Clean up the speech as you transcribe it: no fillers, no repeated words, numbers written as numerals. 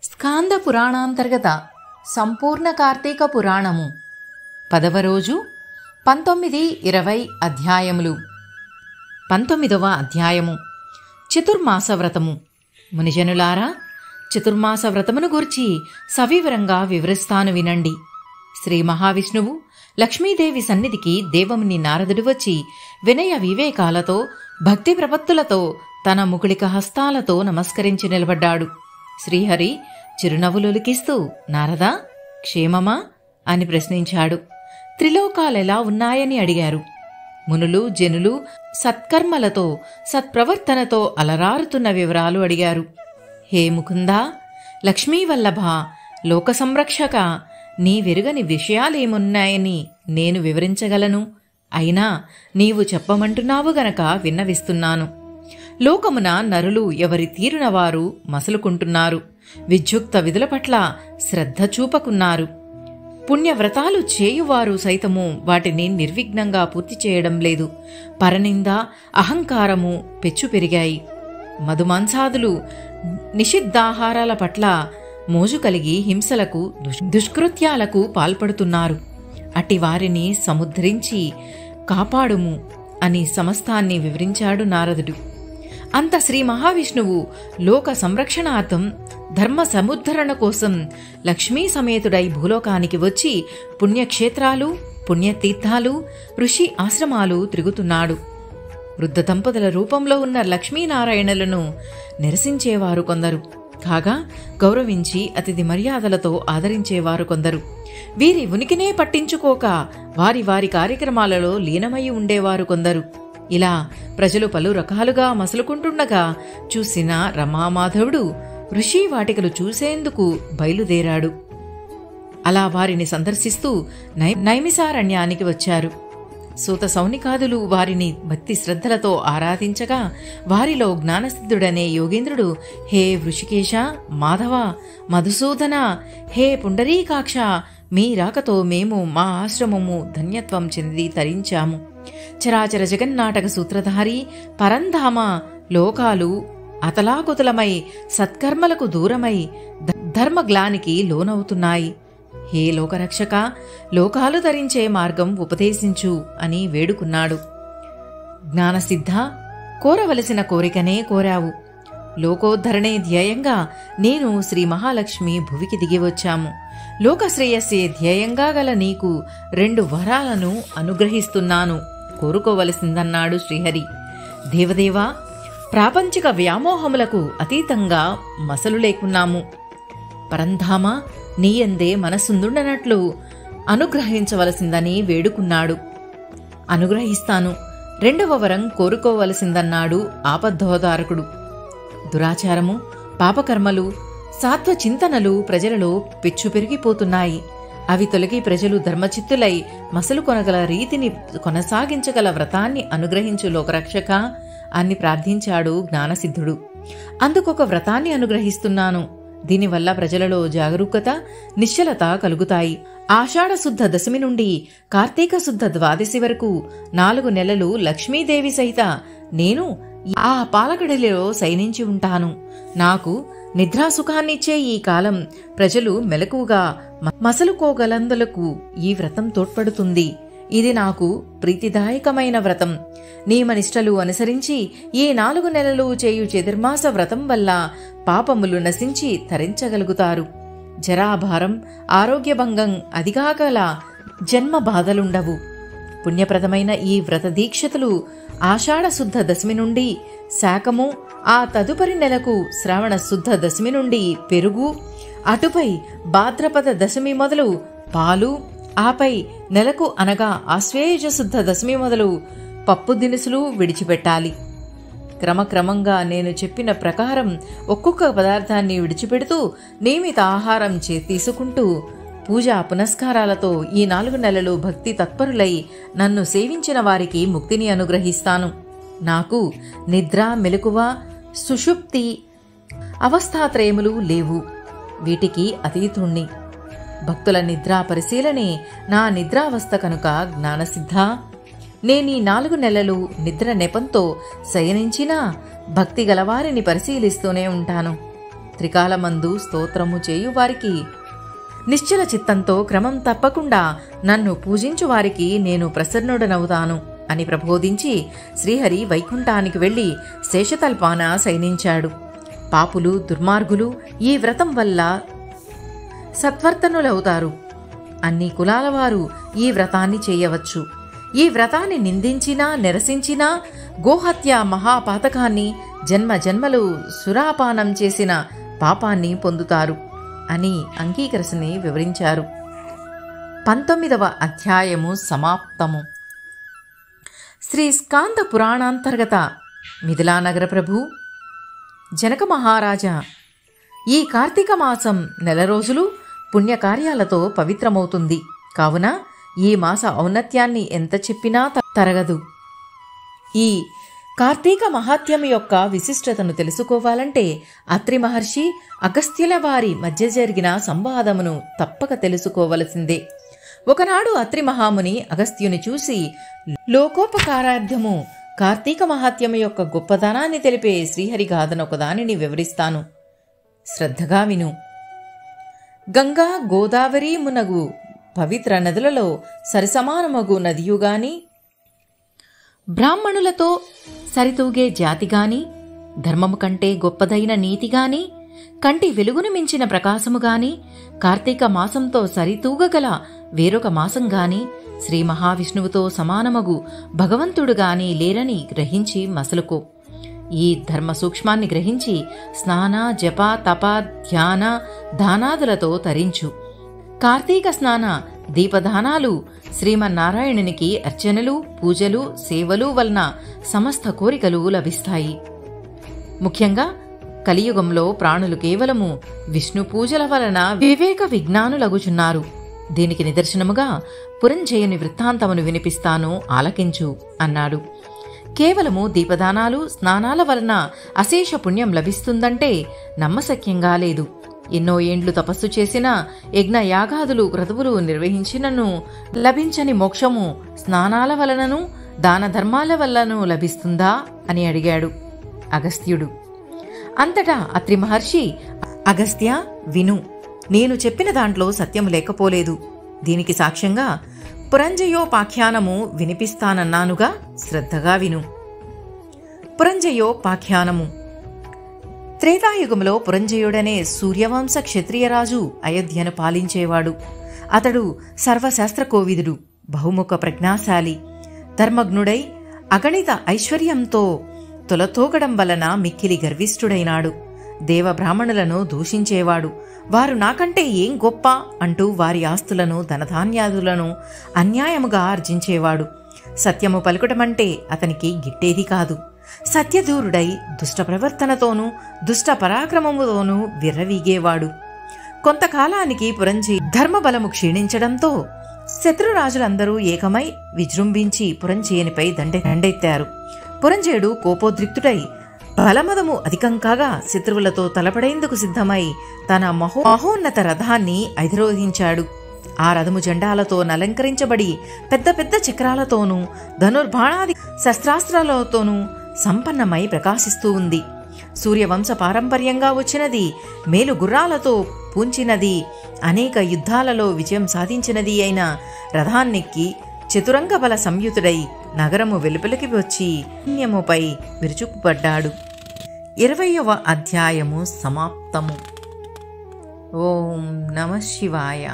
స్కాంద పురాణాంతర్గత సంపూర్ణ కార్తీక పురాణము 10వ రోజు 19-20 అధ్యాయములు. 19వ అధ్యాయము చతుర్మాస వ్రతము. మునిజనులారా, చతుర్మాస వ్రతమును గూర్చి సవివరంగా వివరిస్తాను వినండి. శ్రీ మహావిష్ణువు లక్ష్మీదేవి సన్నిధికి దేవముని నారదుడు వచ్చి వినయ వివేకాలతో భక్తి ప్రపత్తులతో తన ముకుళిక హస్తాలతో నమస్కరించి నిలబడ్డాడు. శ్రీహరి చిరునవ్వులొలికిస్తూ, నారదా, క్షేమమా అని ప్రశ్నించాడు. త్రిలోకాలెలా ఉన్నాయని అడిగారు. మునులు జనులు సత్కర్మలతో సత్ప్రవర్తనతో అలరారుతున్న వివరాలు అడిగారు. హే ముకుందా, లక్ష్మీవల్లభ, లోక సంరక్షక, నీ వెరుగని విషయాలేమున్నాయని నేను వివరించగలను. అయినా నీవు చెప్పమంటున్నావు గనక విన్నవిస్తున్నాను. లోకమున నరులు ఎవరి తీరున వారు మసలుకుంటున్నారు. విద్యుక్త విధుల పట్ల శ్రద్ధ చూపకున్నారు. పుణ్యవ్రతాలు చేయువారు సైతము వాటిని నిర్విఘ్నంగా పూర్తి చేయడం లేదు. పరనింద, అహంకారము పెచ్చు పెరిగాయి. మధుమాంసాదులు నిషిద్ధాహారాల పట్ల మోజు కలిగి హింసలకు దుష్కృత్యాలకు పాల్పడుతున్నారు. అట్టి వారిని సముద్ధరించి కాపాడుము అని సమస్తాన్ని వివరించాడు నారదుడు. అంత శ్రీ మహావిష్ణువు లోక సంరక్షణార్థం ధర్మ సముద్ధరణ కోసం లక్ష్మీ సమేతుడై భూలోకానికి వచ్చి పుణ్యక్షేత్రాలు, పుణ్యతీర్థాలు, ఋషి ఆశ్రమాలు తిరుగుతున్నాడు. వృద్ధ దంపతుల రూపంలో ఉన్న లక్ష్మీనారాయణులను నిరసించేవారు కొందరు, కాగా గౌరవించి అతిథి మర్యాదలతో ఆదరించేవారు కొందరు. వీరి ఉనికినే పట్టించుకోక వారి వారి కార్యక్రమాలలో లీనమై ఉండేవారు కొందరు. ఇలా ప్రజలు పలు రకాలుగా మసలుకుంటుండగా చూసిన రమామాధవుడు ఋషి వాటికలు చూసేందుకు బయలుదేరాడు. అలా వారిని సందర్శిస్తూ నైమిసారణ్యానికి వచ్చారు. సూత సౌనికాదులు వారిని భక్తి శ్రద్ధలతో ఆరాధించగా వారిలో జ్ఞానసిద్ధుడనే యోగేంద్రుడు, హే వృషికేశ, మాధవ, మధుసూదన, హే పుండరీకాక్ష, మీ రాకతో మేము మా ఆశ్రమము ధన్యత్వం చెంది తరించాము. చరాచర జగన్నాటక సూత్రధారి పరంధామ, లోకాలు అతలాకుతలమై సత్కర్మలకు దూరమై ధర్మగ్లానికి లోనవుతున్నాయి. హే లోకరక్షక, లోకాలు ధరించే మార్గం ఉపదేశించు అని వేడుకున్నాడు. జ్ఞానసిద్ధ, కోరవలసిన కోరికనే కోరావు. లోకోద్ధరణే ధ్యేయంగా నేను శ్రీ మహాలక్ష్మి భువికి దిగివచ్చాము. లోకశ్రేయస్సే ధ్యేయంగా గల నీకు 2 వరాలను అనుగ్రహిస్తున్నాను, కోరుకోవలసిందన్నాడు శ్రీహరి. దేవదేవా, ప్రాపంచిక వ్యామోహములకు అతీతంగా మసలు లేకున్నాము. పరంధామ, నీయందే మనసుందుండనట్లు అనుగ్రహించవలసిందని వేడుకున్నాడు. అనుగ్రహిస్తాను. 2వ వరం కోరుకోవలసిందన్నాడు ఆపద్ధోదారకుడు. దురాచారము, పాపకర్మలు, సాత్వచింతనలు ప్రజలలో పెచ్చు పెరిగిపోతున్నాయి. అవి తొలగి ప్రజలు ధర్మచిత్తులై మసలు కొనగల రీతిని కొనసాగించగల వ్రతాన్ని అనుగ్రహించు లోకరక్షక అని ప్రార్థించాడు జ్ఞానసిద్ధుడు. అందుకొక వ్రతాన్ని అనుగ్రహిస్తున్నాను. దీనివల్ల ప్రజలలో జాగరూకత, నిశ్చలత కలుగుతాయి. ఆషాఢ శుద్ధ దశమి నుండి కార్తీక శుద్ధ ద్వాదశి వరకు 4 నెలలు లక్ష్మీదేవి సహిత నేను ఆ పాలకడలిలో శయనించి ఉంటాను. నాకు నిద్రాసుఖాన్నిచ్చే ఈ కాలం ప్రజలు మెలకుగా మసలుకోగలందులకు ఈ వ్రతం తోడ్పడుతుంది. ఇది నాకు ప్రీతిదాయకమైన వ్రతం. నియమనిష్టలు అనుసరించి ఈ 4 నెలలు చేయు చతుర్మాస వ్రతం వల్ల పాపములు నశించి తరించగలుగుతారు. జరాభారం, ఆరోగ్యభంగం అదిగాగల జన్మ బాధలుండవు. పుణ్యప్రదమైన ఈ వ్రత దీక్షతులు ఆషాఢ శుద్ధ దశమి నుండి శాకము, ఆ తదుపరి నెలకు శ్రావణ శుద్ధ దశమి నుండి పెరుగు, అటుపై భాద్రపద దశమి మొదలు పాలు, ఆపై నెలకు అనగా ఆశ్వేయుజ శుద్ధ దశమి మొదలు పప్పు దినుసులు విడిచిపెట్టాలి. క్రమక్రమంగా నేను చెప్పిన ప్రకారం ఒక్కొక్క పదార్థాన్ని విడిచిపెడుతూ నియమిత ఆహారం తీసుకుంటూ పూజా పునస్కారాలతో ఈ 4 నెలలు భక్తి తత్పరులై నన్ను సేవించిన వారికి ముక్తిని అనుగ్రహిస్తాను. నాకు నిద్ర, మెలకువ, సుషుప్తి అవస్థాత్రయములు లేవు. వీటికి అతీతుణ్ణి. భక్తుల నిద్రా పరిశీలనే నా నిద్రావస్థ కనుక జ్ఞానసిద్ధ, నేనీ 4 నెలలు నిద్ర నెపంతో శయనించినా భక్తి గలవారిని పరిశీలిస్తూనే ఉంటాను. త్రికాలమందు స్తోత్రము చేయు వారికి, నిశ్చల చిత్తంతో క్రమం తప్పకుండా నన్ను పూజించు వారికి నేను ప్రసన్నుడనవుతాను అని ప్రబోధించి శ్రీహరి వైకుంఠానికి వెళ్లి శేషతల్పాన శయనించాడు. పాపులు, దుర్మార్గులు ఈ వ్రతం వల్ల సత్వర్తనులవుతారు. అన్ని కులాల వారు ఈ వ్రతాన్ని చేయవచ్చు. ఈ వ్రతాన్ని నిందించినా, నిరసించినా గోహత్య మహాపాతకాన్ని, జన్మ జన్మలు సురాపానం చేసిన పాపాన్ని పొందుతారు అని అంగీకరసని వివరించారు. 19వ అధ్యాయము సమాప్తము. శ్రీ స్కాంద పురాణాంతర్గత మిథిలానగర ప్రభు జనక మహారాజా, ఈ కార్తీక మాసం నెల రోజులు పుణ్యకార్యాలతో పవిత్రమవుతుంది. కావున ఈ మాస ఔన్నత్యాన్ని ఎంత చెప్పినా తరగదు. ఈ కార్తీక మహాత్మ్యం యొక్క విశిష్టతను తెలుసుకోవాలంటే అత్రి మహర్షి, అగస్త్యుల వారి మధ్య జరిగిన సంవాదమును తప్పక తెలుసుకోవలసిందే. ఒకనాడు అత్రి మహాముని అగస్త్యుని చూసి, లోకోపకారార్థము కార్తీక మహాత్మ్యం యొక్క గొప్పదనాన్ని తెలిపే శ్రీహరిగాథను ఒకదానిని వివరిస్తాను, శ్రద్ధగా విను. గంగా, గోదావరి మునగు పవిత్ర నదులలో సరిసమానమగు నదియుగాని, బ్రాహ్మణులతో సరితూగే జాతిగాని, ధర్మము కంటే గొప్పదైన నీతిగాని, కంటి వెలుగును మించిన ప్రకాశముగాని, కార్తీక మాసంతో సరితూగగల వేరొక మాసంగాని, శ్రీ మహావిష్ణువుతో సమానమగు భగవంతుడుగాని లేరని గ్రహించి మసలుకో. ఈ ధర్మ సూక్ష్మాన్ని గ్రహించి స్నాన, జప, తప, ధ్యాన, దానాదులతో తరించు. కార్తీక స్నాన దీపదానాలు శ్రీమన్నారాయణునికి అర్చనలు, పూజలు, సేవలు వలన సమస్త కోరికలు లభిస్తాయి. ముఖ్యంగా కలియుగంలో ప్రాణులు కేవలము విష్ణు పూజల వలన వివేక విజ్ఞానులగుచున్నారు. దీనికి నిదర్శనముగా పురంజయుని వృత్తాంతమును వినిపిస్తాను, ఆలకించు అన్నాడు. కేవలము దీపదానాలు, స్నానాల వలన అశేష పుణ్యం లభిస్తుందంటే నమ్మశక్యంగా లేదు. ఎన్నో ఏండ్లు తపస్సు చేసినా, యజ్ఞయాగాదులు, క్రతువులు నిర్వహించినను లభించని మోక్షము స్నానాల వలనను, దాన ధర్మాల వలనను లభిస్తుందా అని అడిగాడు అగస్త్యుడు. అంతటా అత్రి మహర్షి, అగస్త్య విను, నేను చెప్పిన దాంట్లో సత్యము లేకపోలేదు. దీనికి సాక్ష్యంగా పురంజయోపాఖ్యానము వినిపిస్తానన్నానుగా, శ్రద్ధగా విను. పురంజయోపాఖ్యానము. త్రేతాయుగంలో పురంజయుడనే సూర్యవంశ క్షత్రియరాజు అయోధ్యను పాలించేవాడు. అతడు సర్వశాస్త్రకోవిదుడు, బహుముఖ ప్రజ్ఞాశాలి, ధర్మజ్ఞుడై అగణిత ఐశ్వర్యంతో తొలతోగడం వలన మిక్కిలి గర్విష్ఠుడైనాడు. దేవబ్రాహ్మణులను దూషించేవాడు. వారు నాకంటే ఏం గొప్ప అంటూ వారి ఆస్తులను, ధనధాన్యాదులను అన్యాయముగా ఆర్జించేవాడు. సత్యము పలుకుటమంటే అతనికి గిట్టేది కాదు. సత్యదూరుడై దుష్ట ప్రవర్తనతోనూ, దుష్ట పరాక్రమముతోనూ విర్రవీగేవాడు. కొంతకాలానికి పురంజయ ధర్మబలము క్షీణించడంతో శత్రురాజులందరూ ఏకమై విజృంభించి పురంజయునిపై దండెత్తారు. పురంజయుడు కోపోద్రిక్తుడై బలమదము అధికం కాగా శత్రువులతో తలపడేందుకు సిద్ధమై తన మహోన్నత రథాన్ని అధిరోహించాడు. ఆ రథము జెండాలతో అలంకరించబడి పెద్ద పెద్ద చక్రాలతోనూ, ధనుర్బాణాది శస్త్రాస్త్రాలతోనూ సంపన్నమై ప్రకాశిస్తూ ఉంది. సూర్యవంశ పారంపర్యంగా వచ్చినది, మేలు గుర్రాలతో పూంచినది, అనేక యుద్ధాలలో విజయం సాధించినది అయిన రథాన్నెక్కి చతురంగ బల సంయుతుడై నగరము వెలుపలికి వచ్చి పుణ్యముపై విరుచుకుపడ్డాడు. 20వ అధ్యాయము సమాప్తము. ఓం నమః శివాయ.